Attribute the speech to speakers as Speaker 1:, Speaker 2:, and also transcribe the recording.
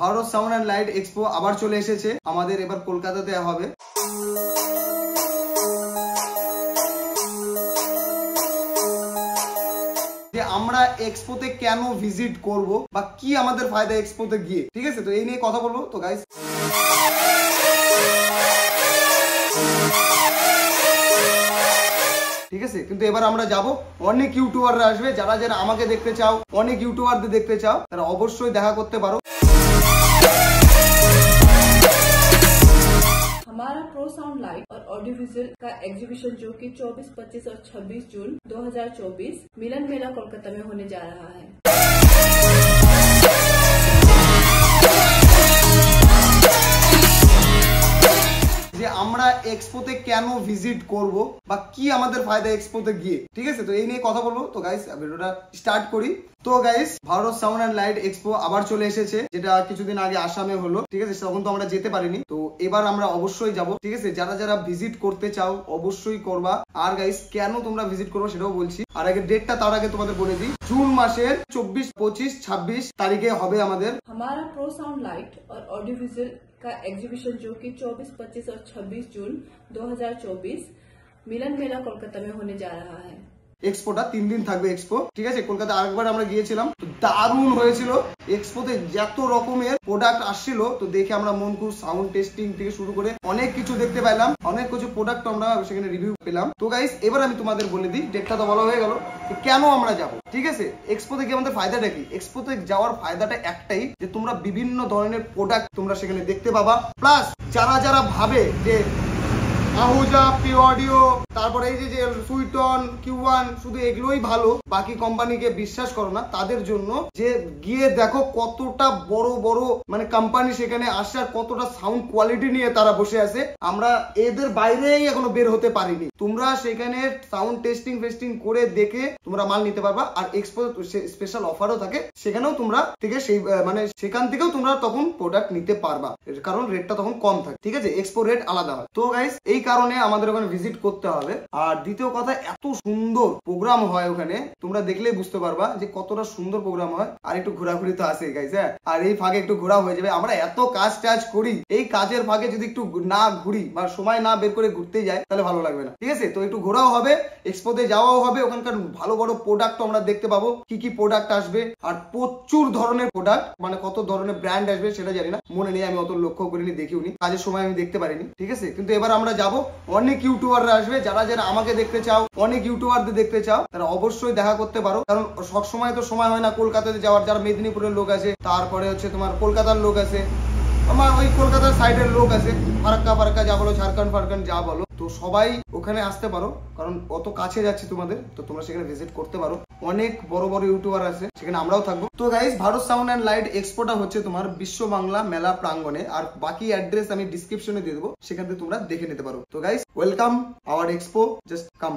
Speaker 1: Bharat sound and light expo আবার চলে এসেছে আমাদের, এবার কলকাতাতে হবে। যে আমরা এক্সপোতে কেন ভিজিট করব বা কি আমাদের ফায়দা এক্সপোতে গিয়ে, ঠিক আছে? তো এই নিয়ে কথা বলবো। তো গাইস ঠিক আছে, কিন্তু এবার আমরা যাব, অনেক ইউটিউবাররা আসবে, যারা যারা আমাকে দেখতে চাও, অনেক ইউটিউবারদের দেখতে চাও, তারা অবশ্যই দেখা করতে পারো।
Speaker 2: हमारा प्रो साउंड लाइट और ऑडियो विजुअल का एग्जीबिशन जो कि 24, 25 और 26 जून 2024 मिलन मेला कोलकाता में होने जा रहा है।
Speaker 1: যে আমরা এক্সপোতে কেন ভিজিট করব বা কি আমাদের ফায়দা এক্সপোতে গিয়ে, ঠিক আছে? তো এই নিয়ে কথা বলবো। তো গাইস ভিডিওটা স্টার্ট করি। তো guys Bharat sound and light expo আবার চলে এসেছে, যেটা কিছুদিন আগে আসামে হলো, ঠিক আছে? তখন তো আমরা যেতে পারিনি, তো এবার আমরা অবশ্যই যাব, ঠিক আছে? যারা যারা ভিজিট করতে চাও অবশ্যই করবা। আর গাইস কেন তোমরা ভিজিট করবো সেটাও বলছি। আর আগে ডেটটা তার আগে তোমাদের বলে দিই, জুন মাসের 24, 25, 26 তারিখে হবে আমাদের
Speaker 2: हमारा प्रो साउंड लाइट और ऑडियो विजुअल का एग्जीबिशन जो कि 24, 25 और 26 जून 2024 मिलन मेला कोलकाता में होने जा रहा है।
Speaker 1: এক্সপোটা 3 দিন থাকবে এক্সপো, ঠিক আছে? কলকাতা আরেকবার আমরা গিয়েছিলাম, দারুণ হয়েছিল। এক্সপোতে যত রকমের প্রোডাক্ট আসছিল, তো দেখে আমরা মন খুশ, সাউন্ড টেস্টিং থেকে শুরু করে অনেক কিছু দেখতে পেলাম, অনেক কিছু প্রোডাক্ট আমরা সেখানে রিভিউ পেলাম। তো গাইস এবার আমি তোমাদের বলে দিই, ডেটটা তো বলা হয়ে গেল, কেন আমরা যাব, ঠিক আছে? এক্সপোতে গিয়ে আমাদের ফায়দাটা কি? এক্সপোতে যাওয়ার ফায়দাটা একটাই, যে তোমরা বিভিন্ন ধরনের প্রোডাক্ট তোমরা সেখানে দেখতে পাবা। প্লাস যারা যারা ভাবে যে আহুজা, পি অডিও, তারপরে এই যে সুইটন, কিউ1 শুধু এগুলোই ভালো, বাকি কোম্পানিকে বিশ্বাস করো না, তাদের জন্য যে গিয়ে দেখো কতটা বড় বড় মানে কোম্পানি সেখানে আসে আর কতটা সাউন্ড কোয়ালিটি নিয়ে তারা বসে আছে। আমরা এদের বাইরেই এখনো বের হতে পারিনি। তোমরা সেখানে সাউন্ড টেস্টিং ফেস্টিং করে দেখে তোমরা মাল নিতে পারবা। আর এক্সপো স্পেশাল অফারও থাকে, সেখানেও তোমরা থেকে সেই মানে সেখান থেকেও তোমরা তখন প্রোডাক্ট নিতে পারবা, কারণ রেটটা তখন কম থাকে, ঠিক আছে? এক্সপো রেট আলাদা হয়। তো গাইস এই কারণে আমাদের ওখানে ভিজিট করতে হবে। আর দ্বিতীয় কথা, এত সুন্দর প্রোগ্রাম হয় ওখানে, তোমরা দেখলেই বুঝতে পারবা যে কতটা সুন্দর প্রোগ্রাম হয়। আর একটু ঘোরাঘুরি তো আছে গাইস, হ্যাঁ? আর এই ফাঁকে একটু ঘোরা হয়ে যাবে। আমরা এত কাজ টাজ করি, এই কাজের ফাঁকে যদি একটু না ঘুরি বা সময় না বের করে ঘুরতে যাই, তাহলে ভালো লাগবে না, ঠিক আছে? তো একটু ঘোরাও হবে, এক্সপোতে যাওয়াও হবে, ওখানকার ভালো বড় প্রোডাক্ট আমরা দেখতে পাবো, কি কি প্রোডাক্ট আসবে। আর প্রচুর ধরনের প্রোডাক্ট, মানে কত ধরনের ব্র্যান্ড আসবে সেটা জানি না, মনে নেই, আমি অত লক্ষ্য করিনি, দেখিওনি, কাজের সময় আমি দেখতে পারিনি, ঠিক আছে? কিন্তু এবার আমরা যাব, অনেক ইউটিউবাররা আসবে, যারা যারা আমাকে দেখতে চাও, অনেক ইউটিউবারদের দেখতে চাও, তারা অবশ্যই দেখা করতে পারো। কারণ সব সময় তো সময় হয় না কলকাতাতে যাওয়ার, যারা মেদিনীপুরের লোক আছে, তারপরে হচ্ছে তোমার কলকাতার লোক আছে, আমার ওই কলকাতার সাইডের লোক আছে, ফারাক্কা যা বলো, ঝাড়খণ্ড যা বলো, তো সবাই ওখানে আসতে পারো, কারণ অত কাছে যাচ্ছে তোমাদের, তো তোমরা সেখানে ভিজিট করতে পারো। অনেক বড় বড় ইউটিউবার আছে, সেখানে আমরাও থাকবো। তো guys Bharat sound and light এক্সপোটা হচ্ছে তোমার বিশ্ব বাংলা মেলা প্রাঙ্গণে, আর বাকি অ্যাড্রেস আমি ডিসক্রিপশনে দিয়ে দেবো, সেখান থেকে তোমরা দেখে নিতে পারো। তো guys welcome our expo, just come.